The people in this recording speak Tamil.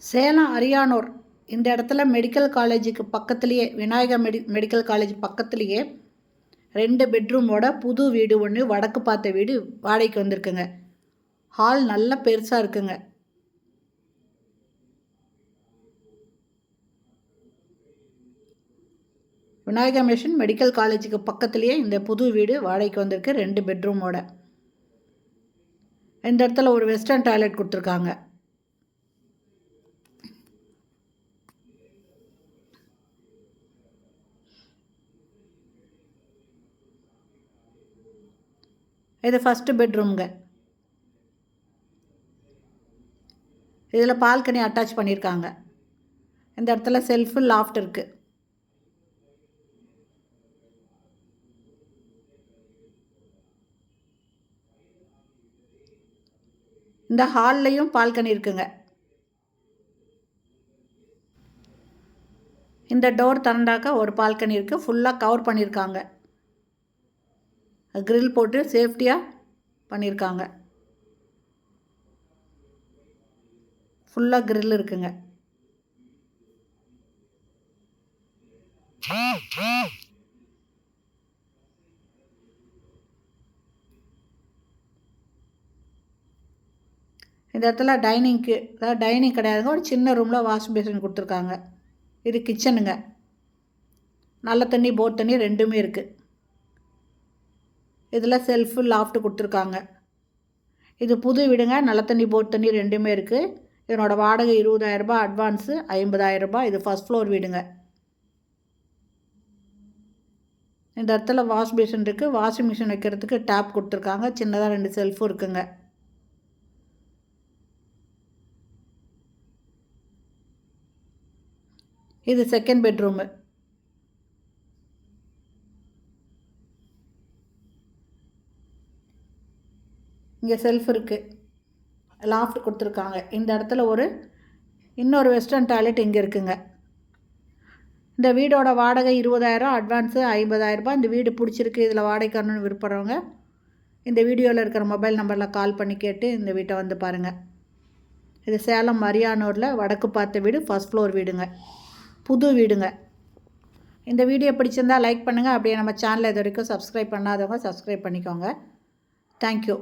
சேலம் அரியானூர் இந்த இடத்துல மெடிக்கல் காலேஜுக்கு பக்கத்துலேயே விநாயகா மெடிக்கல் காலேஜ் பக்கத்துலேயே 2 பெட்ரூமோட புது வீடு ஒன்று வடக்கு பார்த்த வீடு வாடகைக்கு வந்திருக்குங்க. ஹால் நல்ல பெருசாக இருக்குங்க. விநாயகா மிஷன் மெடிக்கல் காலேஜுக்கு பக்கத்துலேயே இந்த புது வீடு வாடகைக்கு வந்திருக்கு 2 பெட்ரூமோட. இந்த இடத்துல ஒரு வெஸ்டர்ன் டாய்லெட் கொடுத்துருக்காங்க. இது ஃபஸ்ட்டு பெட்ரூம்ங்க. இதில் பால்கனி அட்டாச் பண்ணியிருக்காங்க. இந்த இடத்துல செல்ஃபு லாஃப்ட் இருக்குது. இந்த ஹால்லையும் பால்கனி இருக்குங்க. இந்த டோர் திறந்தாக்கா ஒரு பால்கனி இருக்குது. ஃபுல்லாக கவர் பண்ணியிருக்காங்க. கிரில் போட்டு சேஃப்டியாக பண்ணியிருக்காங்க. ஃபுல்லாக கிரில் இருக்குங்க. இந்த இடத்துல டைனிங்க்கு, அதாவது டைனிங் கிடையாதுங்க, ஒரு சின்ன ரூமில் வாஷ் பேசின் கொடுத்துருக்காங்க. இது கிச்சனுங்க. நல்ல தண்ணி போர் தண்ணி ரெண்டுமே இருக்குது. இதில் செல்ஃபு லாஃப்ட் கொடுத்துருக்காங்க. இது புது வீடுங்க. நல்ல தண்ணி போர் தண்ணி ரெண்டுமே இருக்குது. இதனோட வாடகை 20,000 ரூபாய், அட்வான்ஸு 50,000 ரூபாய். இது ஃபஸ்ட் ஃப்ளோர் வீடுங்க. இந்த இடத்துல வாஷ் பேசின் இருக்குது. வாஷிங் மிஷின் வைக்கிறதுக்கு டேப் கொடுத்துருக்காங்க. சின்னதாக 2 செல்ஃபும் இருக்குங்க. இது செகண்ட் பெட்ரூமு. இங்கே செல்ஃப் இருக்குது. லாஃப்ட் கொடுத்துருக்காங்க. இந்த இடத்துல இன்னொரு வெஸ்டர்ன் டாய்லெட் இங்கே இருக்குங்க. இந்த வீடோட வாடகை 20,000, அட்வான்ஸு 50,000 ரூபாய். இந்த வீடு பிடிச்சிருக்கு, இதில் வாடகைக்காரன்னு விருப்பப்படுறவங்க இந்த வீடியோவில் இருக்கிற மொபைல் நம்பரில் கால் பண்ணி கேட்டு இந்த வீட்டை வந்து பாருங்கள். இது சேலம் அரியானூரில் வடக்கு பார்த்த வீடு, ஃபஸ்ட் ஃப்ளோர் வீடுங்க, புது வீடுங்க. இந்த வீடியோ பிடிச்சிருந்தால் லைக் பண்ணுங்கள். அப்படியே நம்ம சேனலை இது வரைக்கும் சப்ஸ்கிரைப் பண்ணாதவங்க சப்ஸ்கிரைப் பண்ணிக்கோங்க. தேங்க்யூ.